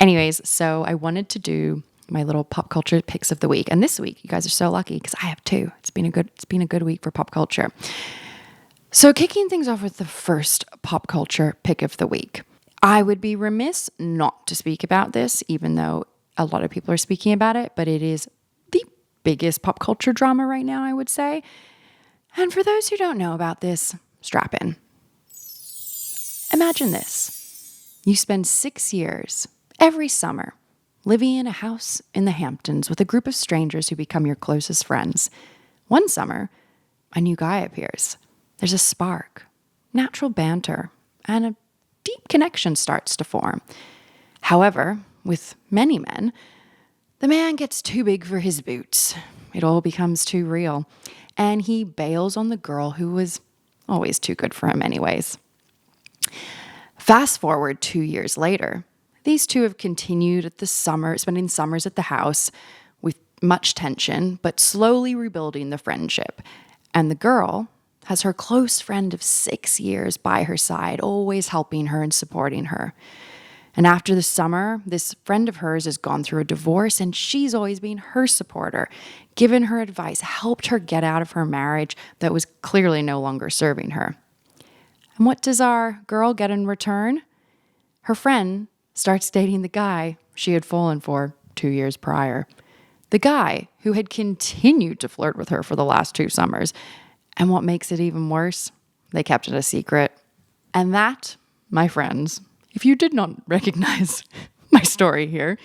Anyways, so I wanted to do my little pop culture picks of the week. And this week, you guys are so lucky because I have two. It's been a good week for pop culture. So kicking things off with the first pop culture pick of the week. I would be remiss not to speak about this, even though a lot of people are speaking about it, but it is the biggest pop culture drama right now, I would say. And for those who don't know about this, strap in. Imagine this. You spend 6 years, every summer, living in a house in the Hamptons with a group of strangers who become your closest friends. One summer, a new guy appears. There's a spark, natural banter, and a deep connection starts to form. However, with many men, the man gets too big for his boots. It all becomes too real, and he bails on the girl who was always too good for him anyways. Fast forward 2 years later, these two have continued spending summers at the house with much tension, but slowly rebuilding the friendship. And the girl has her close friend of 6 years by her side, always helping her and supporting her. And after the summer, this friend of hers has gone through a divorce, and she's always been her supporter, given her advice, helped her get out of her marriage that was clearly no longer serving her. And what does our girl get in return? Her friend starts dating the guy she had fallen for 2 years prior. The guy who had continued to flirt with her for the last 2 summers. And what makes it even worse, they kept it a secret. And that, my friends, if you did not recognize my story here,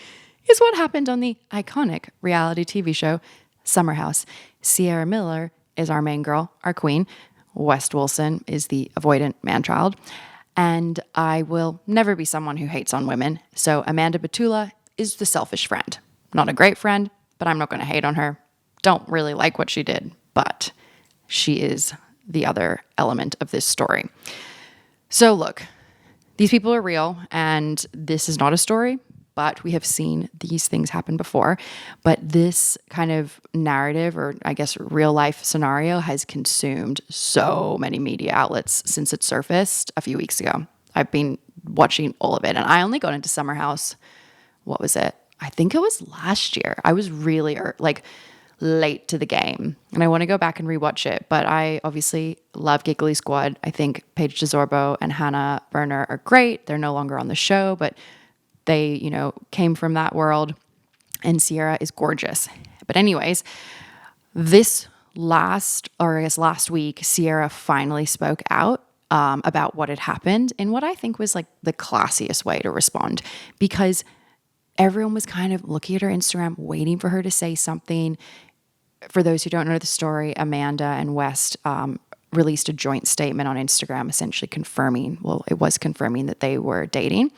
is what happened on the iconic reality TV show Summer House. Ciara Miller is our main girl, our queen. West Wilson is the avoidant man-child. And I will never be someone who hates on women. So Amanda Batula is the selfish friend. Not a great friend, but I'm not going to hate on her. Don't really like what she did, but she is the other element of this story. So look, these people are real, and this is not a story, but we have seen these things happen before. But this kind of narrative, or I guess real life scenario, has consumed so many media outlets since it surfaced a few weeks ago. I've been watching all of it, and I only got into Summer House, what was it? I think it was last year. I was really late to the game, and I want to go back and rewatch it. But I obviously love Giggly Squad. I think Paige DeSorbo and Hannah Berner are great. They're no longer on the show, but they, came from that world, and Ciara is gorgeous. But anyways, last week, Ciara finally spoke out about what had happened in what I think was like the classiest way to respond, because everyone was kind of looking at her Instagram, waiting for her to say something. For those who don't know the story, Amanda and West released a joint statement on Instagram, essentially confirming that they were dating.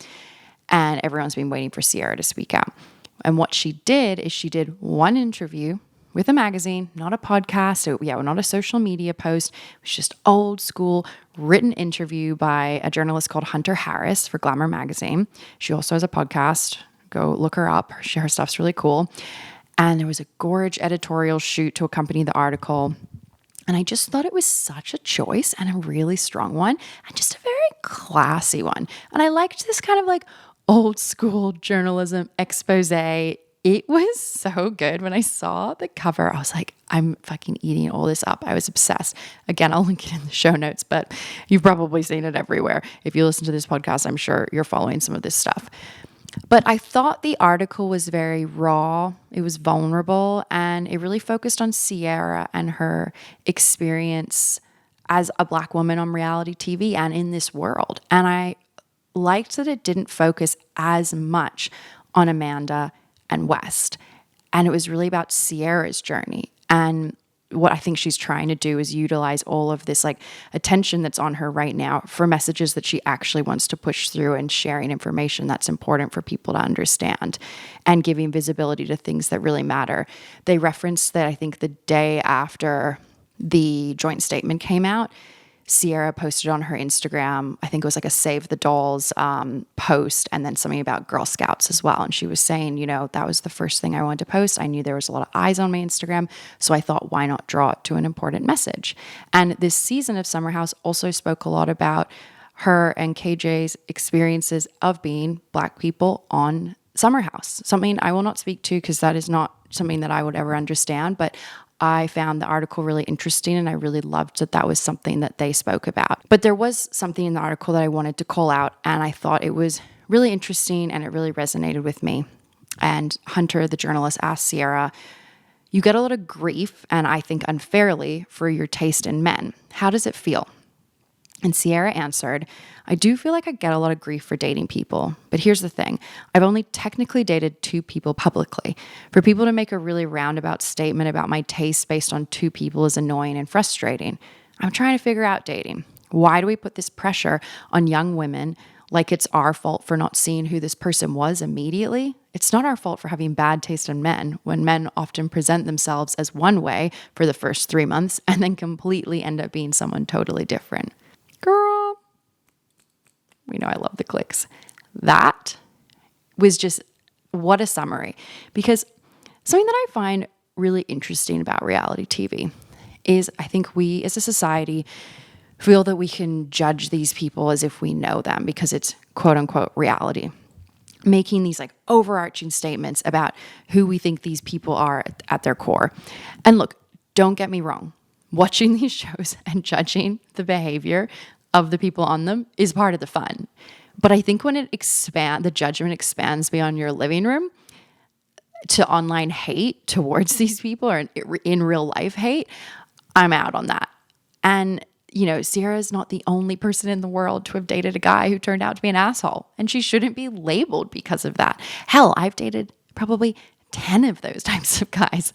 And everyone's been waiting for Ciara to speak out. And what she did is she did one interview with a magazine, not a podcast, not a social media post. It was just old school written interview by a journalist called Hunter Harris for Glamour magazine. She also has a podcast. Go look her up. Her stuff's really cool. And there was a gorgeous editorial shoot to accompany the article. And I just thought it was such a choice and a really strong one and just a very classy one. And I liked this kind of old school journalism expose. It was so good. When I saw the cover, I was like, I'm fucking eating all this up. I was obsessed. Again, I'll link it in the show notes, but you've probably seen it everywhere. If you listen to this podcast, I'm sure you're following some of this stuff. But I thought the article was very raw. It was vulnerable, and it really focused on Ciara and her experience as a Black woman on reality TV and in this world. And I liked that it didn't focus as much on Amanda and West. And it was really about Ciara's journey. And what I think she's trying to do is utilize all of this attention that's on her right now for messages that she actually wants to push through, and sharing information that's important for people to understand and giving visibility to things that really matter. They referenced that I think the day after the joint statement came out, Ciara posted on her Instagram, I think it was a Save the Dolls post, and then something about Girl Scouts as well. And she was saying, that was the first thing I wanted to post. I knew there was a lot of eyes on my Instagram, so I thought, why not draw it to an important message? And this season of Summer House also spoke a lot about her and KJ's experiences of being Black people on summer house, something I will not speak to because that is not something that I would ever understand. But I found the article really interesting and I really loved that that was something that they spoke about. But there was something in the article that I wanted to call out, and I thought it was really interesting and it really resonated with me. And Hunter, the journalist, asked Ciara, "You get a lot of grief, and I think unfairly, for your taste in men. How does it feel?" And Ciara answered, "I do feel like I get a lot of grief for dating people. But here's the thing. I've only technically dated 2 people publicly. For people to make a really roundabout statement about my taste based on 2 people is annoying and frustrating. I'm trying to figure out dating. Why do we put this pressure on young women like it's our fault for not seeing who this person was immediately? It's not our fault for having bad taste in men when men often present themselves as one way for the first 3 months and then completely end up being someone totally different." Girl, we know I love the clicks. That was just, what a summary. Because something that I find really interesting about reality TV is I think we as a society feel that we can judge these people as if we know them because it's quote unquote reality, making these like overarching statements about who we think these people are at their core. And look, don't get me wrong. Watching these shows and judging the behavior of the people on them is part of the fun. But I think when the judgment expands beyond your living room to online hate towards these people or in real life hate, I'm out on that. And, Ciara is not the only person in the world to have dated a guy who turned out to be an asshole. And she shouldn't be labeled because of that. Hell, I've dated probably 10 of those types of guys.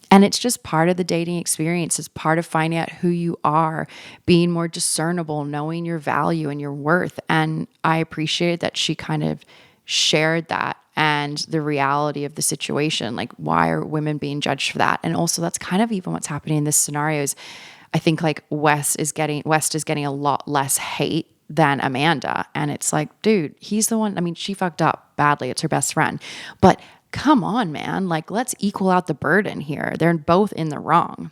And it's just part of the dating experience. It's part of finding out who you are, being more discernible, knowing your value and your worth. And I appreciated that she kind of shared that and the reality of the situation. Like, why are women being judged for that? And also that's kind of even what's happening in this scenario is I think like West is getting a lot less hate than Amanda. And it's like, dude, he's the one. I mean, she fucked up badly. It's her best friend. But come on, man. Like, let's equal out the burden here. They're both in the wrong.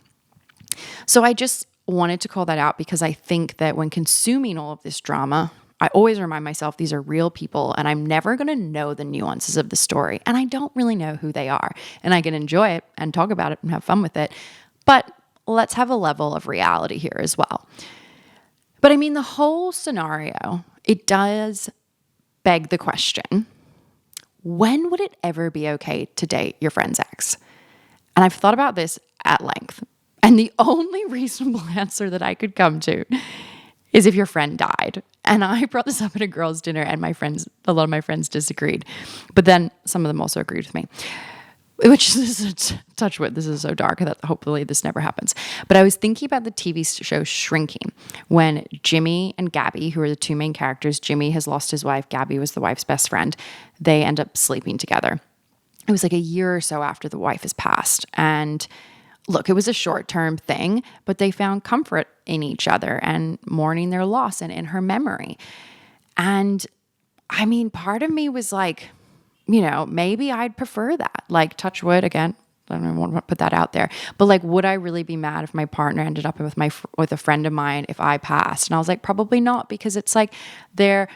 So I just wanted to call that out because I think that when consuming all of this drama, I always remind myself these are real people and I'm never going to know the nuances of the story. And I don't really know who they are. And I can enjoy it and talk about it and have fun with it. But let's have a level of reality here as well. But I mean, the whole scenario, it does beg the question, when would it ever be okay to date your friend's ex? And I've thought about this at length. And the only reasonable answer that I could come to is if your friend died. And I brought this up at a girls' dinner and a lot of my friends disagreed. But then some of them also agreed with me. Which is touch wood. This is so dark that hopefully this never happens. But I was thinking about the TV show Shrinking when Jimmy and Gabby, who are the 2 main characters, Jimmy has lost his wife. Gabby was the wife's best friend. They end up sleeping together. It was like a year or so after the wife has passed. And look, it was a short-term thing, but they found comfort in each other and mourning their loss and in her memory. And I mean, part of me was like, maybe I'd prefer that. Like, touch wood again. I don't want to put that out there. But like, would I really be mad if my partner ended up with a friend of mine if I passed? And I was like, probably not, because it's like they're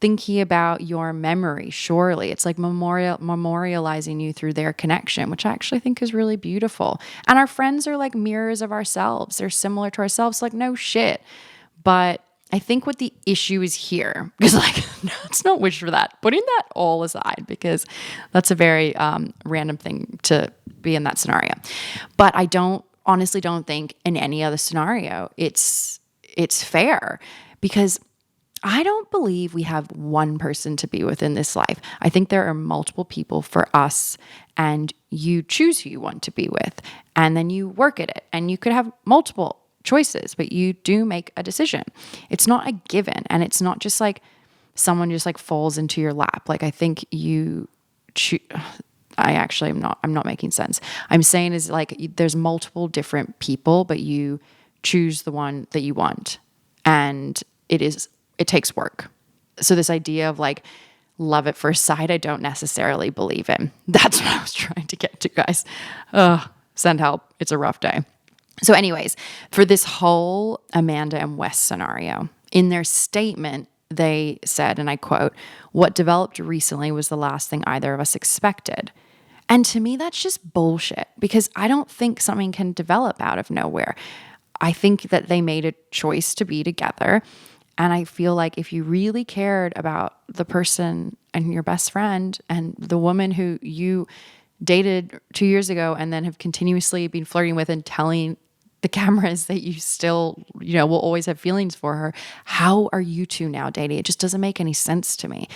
thinking about your memory. Surely it's like memorializing you through their connection, which I actually think is really beautiful. And our friends are like mirrors of ourselves. They're similar to ourselves. Like, no shit. But I think what the issue is here, because like, let's not wish for that. Putting that all aside, because that's a very random thing to be in that scenario. But I honestly don't think in any other scenario it's fair, because I don't believe we have one person to be with in this life. I think there are multiple people for us, and you choose who you want to be with, and then you work at it, and you could have multiple choices, but you do make a decision. It's not a given, and it's not just like someone just like falls into your lap. Like, I think you I'm not making sense. I'm saying is like there's multiple different people, but you choose the one that you want, and it takes work. So this idea of like love at first sight, I don't necessarily believe in. That's what I was trying to get to, guys. Send help. It's a rough day. So anyways, for this whole Amanda and Wes scenario, in their statement, they said, and I quote, "What developed recently was the last thing either of us expected." And to me, that's just bullshit because I don't think something can develop out of nowhere. I think that they made a choice to be together. And I feel like if you really cared about the person and your best friend and the woman who you dated 2 years ago and then have continuously been flirting with and telling the cameras that you still, will always have feelings for her, how are you two now dating? It just doesn't make any sense to me.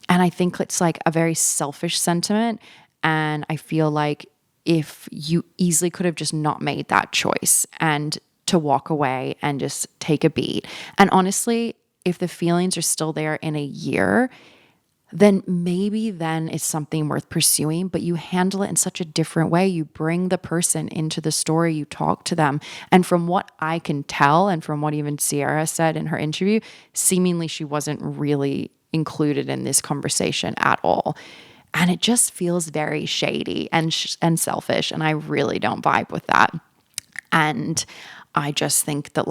And I think it's like a very selfish sentiment. And I feel like if you easily could have just not made that choice and to walk away and just take a beat. And honestly, if the feelings are still there in a year, then maybe then it's something worth pursuing, but you handle it in such a different way. You bring the person into the story, you talk to them. And from what I can tell, and from what even Ciara said in her interview, seemingly she wasn't really included in this conversation at all. And it just feels very shady and selfish. And I really don't vibe with that. And I just think that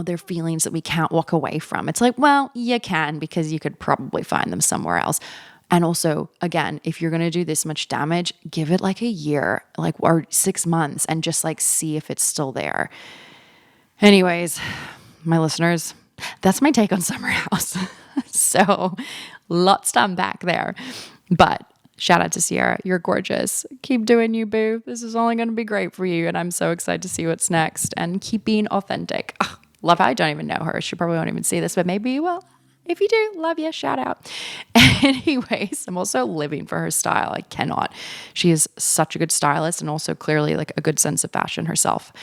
they're feelings that we can't walk away from. It's like, well, you can because you could probably find them somewhere else. And also, again, if you're going to do this much damage, give it like a year, or 6 months and just see if it's still there. Anyways, my listeners, that's my take on Summer House. So lots to unpack there. But shout out to Ciara. You're gorgeous. Keep doing you, boo. This is only going to be great for you. And I'm so excited to see what's next. And keep being authentic. Ugh, love how I don't even know her. She probably won't even see this, but maybe you will. If you do, love you. Shout out. Anyways, I'm also living for her style. I cannot. She is such a good stylist and also clearly a good sense of fashion herself.